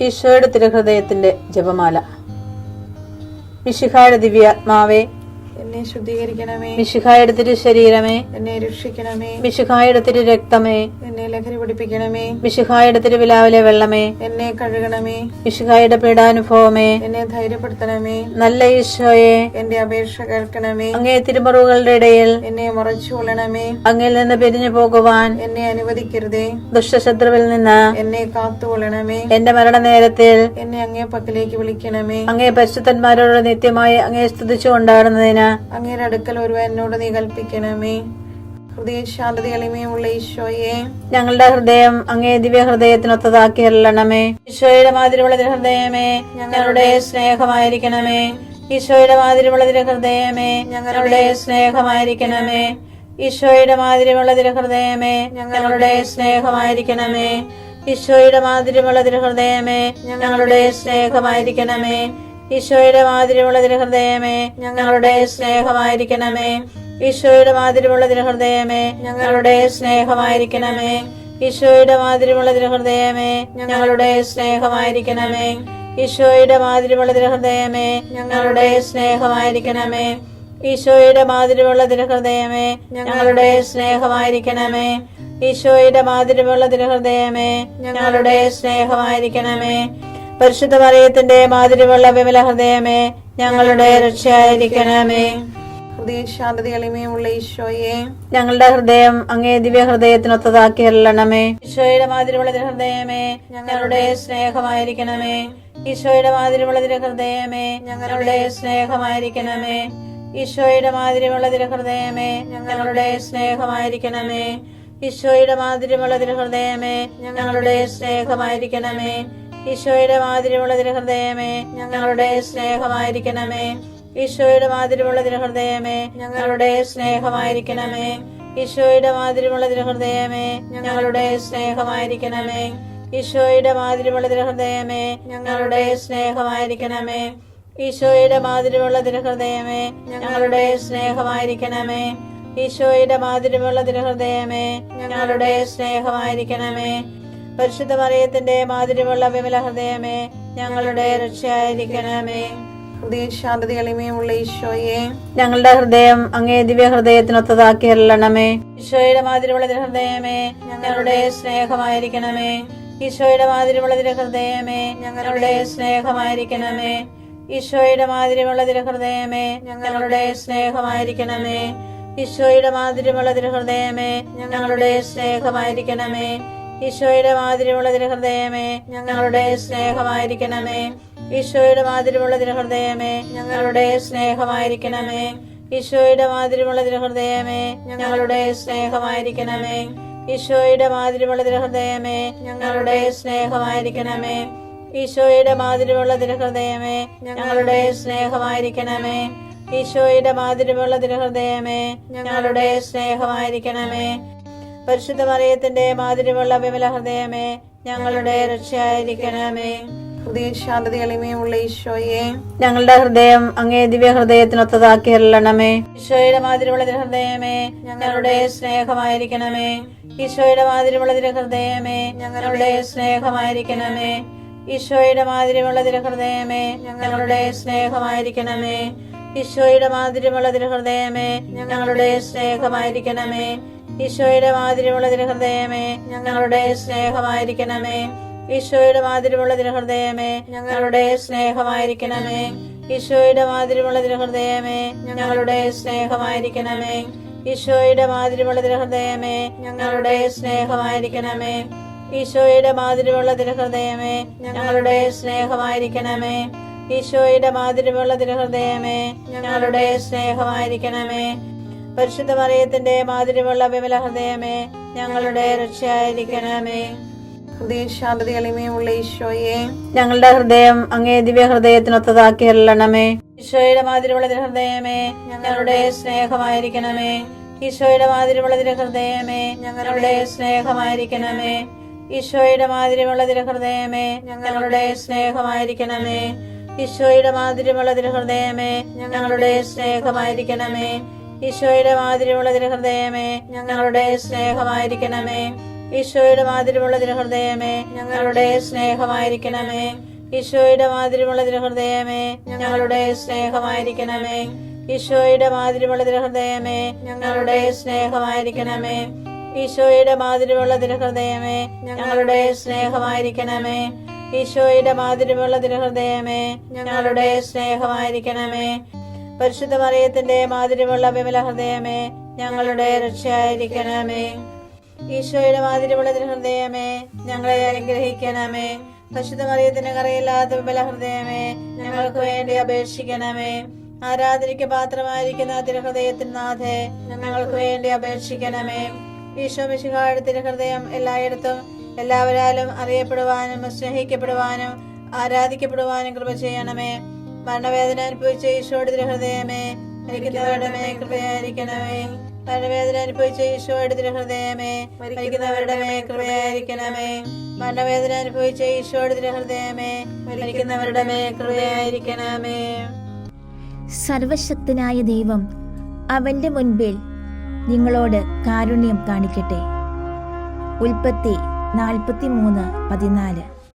ഈശോയുടെ തിരുഹൃദയത്തിന്റെ ജപമാല. മിശിഹായുടെ ദിവ്യാത്മാവേ, എന്നെ ശുദ്ധീകരിക്കണമേ. മിശിഹായുടെ തിരു ശരീരമേ, എന്നെ രക്ഷിക്കണമേ. മിശിഹായുടെ തിരു രക്തമേ, എന്നെ ലഹരി പിടിപ്പിക്കണമേ. മിശിഹായുടെ തിരുവിലാവിലെ വെള്ളമേ, എന്നെ കഴുകണമേ. മിശിഹായുടെ പീഡാനുഭവമേ, എന്നെ ധൈര്യപ്പെടുത്തണമേ. നല്ല ഈശോയെ, എന്റെ അപേക്ഷ കേൾക്കണമേ. അങ്ങേ തിരുമുറിവുകളുടെ ഇടയിൽ എന്നെ മറച്ചു കൊള്ളണമേ. അങ്ങിൽ നിന്ന് പിരിഞ്ഞു പോകുവാൻ എന്നെ അനുവദിക്കരുതേ. ദുഷ്ടശത്രുവിൽ നിന്ന് എന്നെ കാത്തുകൊള്ളണമേ. എന്റെ മരണനേരത്തിൽ എന്നെ അങ്ങേ പക്കലേക്ക് വിളിക്കണമേ. അങ്ങേ പരിശുദ്ധന്മാരോട് നിത്യമായി അങ്ങേ സ്തുതിച്ചു കൊണ്ടാടുന്നതിന് അങ്ങയുടെ അടുക്കൽ ഒരുവൻ എന്നോട് നീ കൽപ്പിക്കണമേ. ഹൃദയ ശാന്തത എളിമയുള്ള ഈശോയെ, ഞങ്ങളുടെ ഹൃദയം അങ്ങേ ദിവ്യ ഹൃദയത്തിനൊത്തതാക്കി അരുളണമേ. ഈശോയുടെ മാതിരിയുള്ള ഹൃദയമേ, ഞങ്ങളുടെ സ്നേഹമായിരിക്കണമേ. ഈശോയുടെ മാതിരിയുള്ള ഹൃദയമേ, ഞങ്ങളുടെ സ്നേഹമായിരിക്കണമേ. ഈശോയുടെ മാതിരിയുള്ള ഹൃദയമേ, ഞങ്ങളുടെ സ്നേഹമായിരിക്കണമേ. ഈശോയുടെ മാതിരിയുള്ള ഹൃദയമേ, ഞങ്ങളുടെ സ്നേഹമായിരിക്കണമേ. ഈശോയുടെ മാതിരിയുള്ള ഹൃദയമേ, ഞങ്ങളുടെ സ്നേഹമായിരിക്കണമേ. ഈശോയുടെ മാതിരിയുള്ള ഹൃദയമേ, ഞങ്ങളുടെ സ്നേഹമായിരിക്കണമേ. ഈശോയുടെ മാതിരിയുള്ള ഹൃദയമേ, ഞങ്ങളുടെ സ്നേഹമായിരിക്കണമേ. ഈശോയുടെ മാതിരിയുള്ള ഹൃദയമേ, ഞങ്ങളുടെ സ്നേഹമായിരിക്കണമേ. ഈശോയുടെ മാതിരിയുള്ള ഹൃദയമേ, ഞങ്ങളുടെ സ്നേഹമായിരിക്കണമേ. ഈശോയുടെ മാതിരിയുള്ള ഹൃദയമേ, ഞങ്ങളുടെ സ്നേഹമായിരിക്കണമേ. പരിശുദ്ധ മറിയത്തിന്റെ മാതിരിയുള്ള വിമല ഹൃദയമേ, ഞങ്ങളുടെ രക്ഷയായിരിക്കണമേ. ഹൃദയ ശാന്തത എളിമയുള്ള ഈശോയെ, ഞങ്ങളുടെ ഹൃദയം അങ്ങേ ദിവ്യ ഹൃദയത്തിനൊത്തതാക്കി അരുളണമേ. ഈശോയുടെ മാതിരിയുള്ള ഹൃദയമേ, ഞങ്ങളുടെ സ്നേഹമായിരിക്കണമേ. ഈശോയുടെ മാതിരിയുള്ള ഹൃദയമേ, ഞങ്ങളുടെ സ്നേഹമായിരിക്കണമേ. ഈശോയുടെ മാതിരിയുള്ള ഹൃദയമേ, ഞങ്ങളുടെ സ്നേഹമായിരിക്കണമേ. ഈശോയുടെ മാതിരിയുള്ള ഹൃദയമേ, ഞങ്ങളുടെ സ്നേഹമായിരിക്കണമേ. ഈശോയുടെ മാതിരിയുള്ള ഹൃദയമേ, ഞങ്ങളുടെ സ്നേഹമായിരിക്കണമേ. ഈശോയുടെ മാതിരിയുള്ള ഹൃദയമേ, ഞങ്ങളുടെ സ്നേഹമായിരിക്കണമേ. ഈശോയുടെ മാതിരിയുള്ള ഹൃദയമേ, ഞങ്ങളുടെ സ്നേഹമായിരിക്കണമേ. ഈശോയുടെ മാതിരിയുള്ള ഹൃദയമേ, ഞങ്ങളുടെ സ്നേഹമായിരിക്കണമേ. ഈശോയുടെ മാതിരിയുള്ള ഹൃദയമേ, ഞങ്ങളുടെ സ്നേഹമായിരിക്കണമേ. ഈശോയുടെ മാതിരിയുള്ള ഹൃദയമേ, ഞങ്ങളുടെ സ്നേഹമായിരിക്കണമേ. പരിശുദ്ധ മറിയത്തിന്റെ മാതിരിയുള്ള വിമല ഹൃദയമേ, ഞങ്ങളുടെ രക്ഷയായിരിക്കണമേ. ഹൃദയ ശാന്തത എളിമയുള്ള ഈശോയെ, ഞങ്ങളുടെ ഹൃദയം അങ്ങേ ദിവ്യ ഹൃദയത്തിനൊത്തതാക്കി അരുളണമേ. ഈശോയുടെ മാതിരിയുള്ള ഹൃദയമേ, ഞങ്ങളുടെ സ്നേഹമായിരിക്കണമേ. ഈശോയുടെ മാതിരിയുള്ള ഹൃദയമേ, ഞങ്ങളുടെ സ്നേഹമായിരിക്കണമേ. ഈശോയുടെ മാതിരിയുള്ള ഹൃദയമേ, ഞങ്ങളുടെ സ്നേഹമായിരിക്കണമേ. ഈശോയുടെ മാതിരിയുള്ള ഹൃദയമേ, ഞങ്ങളുടെ സ്നേഹമായിരിക്കണമേ. ഈശോയുടെ മാതിരിയുള്ള ഹൃദയമേ, ഞങ്ങളുടെ സ്നേഹമായിരിക്കണമേ. ഈശോയുടെ മാതിരിയുള്ള ഹൃദയമേ, ഞങ്ങളുടെ സ്നേഹമായിരിക്കണമേ. ഈശോയുടെ മാതിരിയുള്ള ഹൃദയമേ, ഞങ്ങളുടെ സ്നേഹമായിരിക്കണമേ. ഈശോയുടെ മാതിരിയുള്ള ഹൃദയമേ, ഞങ്ങളുടെ സ്നേഹമായിരിക്കണമേ. ഈശോയുടെ മാതിരിയുള്ള ഹൃദയമേ, ഞങ്ങളുടെ സ്നേഹമായിരിക്കണമേ. ഈശോയുടെ മാതിരിയുള്ള ഹൃദയമേ, ഞങ്ങളുടെ സ്നേഹമായിരിക്കണമേ. പരിശുദ്ധ മറിയത്തിന്റെ മാതിരിയുള്ള വിമല ഹൃദയമേ, ഞങ്ങളുടെ രക്ഷയായിരിക്കണമേ. ഹൃദയ ശാന്തത എളിമയുള്ള ഈശോയെ, ഞങ്ങളുടെ ഹൃദയം അങ്ങേ ദിവ്യ ഹൃദയത്തിനൊത്തതാക്കി അരുളണമേ. ഈശോയുടെ മാതിരിയുള്ള ഹൃദയമേ, ഞങ്ങളുടെ സ്നേഹമായിരിക്കണമേ. ഈശോയുടെ മാതിരിയുള്ള ഹൃദയമേ, ഞങ്ങളുടെ സ്നേഹമായിരിക്കണമേ. ഈശോയുടെ മാതിരിയുള്ള ഹൃദയമേ, ഞങ്ങളുടെ സ്നേഹമായിരിക്കണമേ. ഈശോയുടെ മാതിരിയുള്ള ഹൃദയമേ, ഞങ്ങളുടെ സ്നേഹമായിരിക്കണമേ. ഈശോയുടെ മാതിരിയുള്ള ഹൃദയമേ, ഞങ്ങളുടെ സ്നേഹമായിരിക്കണമേ. ഈശോയുടെ മാതിരിയുള്ള ഹൃദയമേ, ഞങ്ങളുടെ സ്നേഹമായിരിക്കണമേ. ഈശോയുടെ മാതിരിയുള്ള ഹൃദയമേ, ഞങ്ങളുടെ സ്നേഹമായിരിക്കണമേ. ഈശോയുടെ മാതിരിയുള്ള ഹൃദയമേ, ഞങ്ങളുടെ സ്നേഹമായിരിക്കണമേ. ഈശോയുടെ മാതിരിയുള്ള ഹൃദയമേ, ഞങ്ങളുടെ സ്നേഹമായിരിക്കണമേ. ഈശോയുടെ മാതിരിയുള്ള ഹൃദയമേ, ഞങ്ങളുടെ സ്നേഹമായിരിക്കണമേ. പരിശുദ്ധ മറിയത്തിന്റെ മാതിരിയുള്ള വിമല ഹൃദയമേ, ഞങ്ങളുടെ രക്ഷയായിരിക്കണമേ. ഹൃദയ ശാന്തത എളിമയുള്ള ഈശോയെ, ഞങ്ങളുടെ ഹൃദയം അങ്ങേ ദിവ്യ ഹൃദയത്തിനൊത്തതാക്കി അരുളണമേ. ഈശോയുടെ മാതിരിയുള്ള ഹൃദയമേ, ഞങ്ങളുടെ സ്നേഹമായിരിക്കണമേ. ഈശോയുടെ മാതിരിയുള്ള ഹൃദയമേ, ഞങ്ങളുടെ സ്നേഹമായിരിക്കണമേ. ഈശോയുടെ മാതിരിയുള്ള ഹൃദയമേ, ഞങ്ങളുടെ സ്നേഹമായിരിക്കണമേ. ഈശോയുടെ മാതിരിയുള്ള ഹൃദയമേ, ഞങ്ങളുടെ സ്നേഹമായിരിക്കണമേ. ഈശോയുടെ മാതിരിയുള്ള ഹൃദയമേ, ഞങ്ങളുടെ സ്നേഹമായിരിക്കണമേ. ഈശോയുടെ മാതിരിയുള്ള തിരുഹൃദയമേ ഞങ്ങളുടെ സ്നേഹമായിരിക്കണമേ. ഈശോയുടെ മാതിരിയുള്ള തിരുഹൃദയമേ ഞങ്ങളുടെ സ്നേഹമായിരിക്കണമേ. ഈശോയുടെ മാതിരിയുള്ള തിരുഹൃദയമേ ഞങ്ങളുടെ സ്നേഹമായിരിക്കണമേ. ഈശോയുടെ മാതിരിയുള്ള തിരുഹൃദയമേ ഞങ്ങളുടെ സ്നേഹമായിരിക്കണമേ. ഈശോയുടെ മാതിരിയുള്ള തിരുഹൃദയമേ ഞങ്ങളുടെ സ്നേഹമായിരിക്കണമേ. പരിശുദ്ധ മറിയത്തിന്റെ മാതിരിയുള്ള വിമല ഹൃദയമേ ഞങ്ങളുടെ രക്ഷയായിരിക്കണമേ. ഈശോയുടെ മാതിരിയുള്ള തിരുഹൃദയമേ ഞങ്ങളെ അനുഗ്രഹിക്കണമേ. പരിശുദ്ധ മറിയത്തിന് കറയില്ലാത്ത വിമല ഹൃദയമേ ഞങ്ങൾക്ക് വേണ്ടി അപേക്ഷിക്കണമേ. ആരാധനയ്ക്ക് പാത്രമായിരിക്കുന്ന തിരുഹൃദയത്തിന് നാഥേ ഞങ്ങൾക്ക് വേണ്ടി അപേക്ഷിക്കണമേ. ഈശോ മിശിഹായുടെ തിരുഹൃദയം എല്ലായിടത്തും എല്ലാവരാലും അറിയപ്പെടുവാനും സ്നേഹിക്കപ്പെടുവാനും ആരാധിക്കപ്പെടുവാനും കൃപ ചെയ്യണമേ. മരണവേദന അനുഭവിച്ച ഈശോയുടെ തിരുഹൃദയമേ മരിക്കുന്നവരുടെ മേൽ കൃപയായിരിക്കണമേ. മരണവേദന അനുഭവിച്ച ഈശോയുടെ തിരുഹൃദയമേ മരിക്കുന്നവരുടെ മേൽ കൃപയായിരിക്കണമേ. മരണവേദന അനുഭവിച്ച ഈശോയുടെ തിരുഹൃദയമേ മരിക്കുന്നവരുടെ മേൽ കൃപയായിരിക്കണമേ. സർവശക്തനായ ദൈവം അവന്റെ മുൻപിൽ നിങ്ങളോട് കാരുണ്യം കാണിക്കട്ടെ. ഉൽപ്പത്തി 43:14.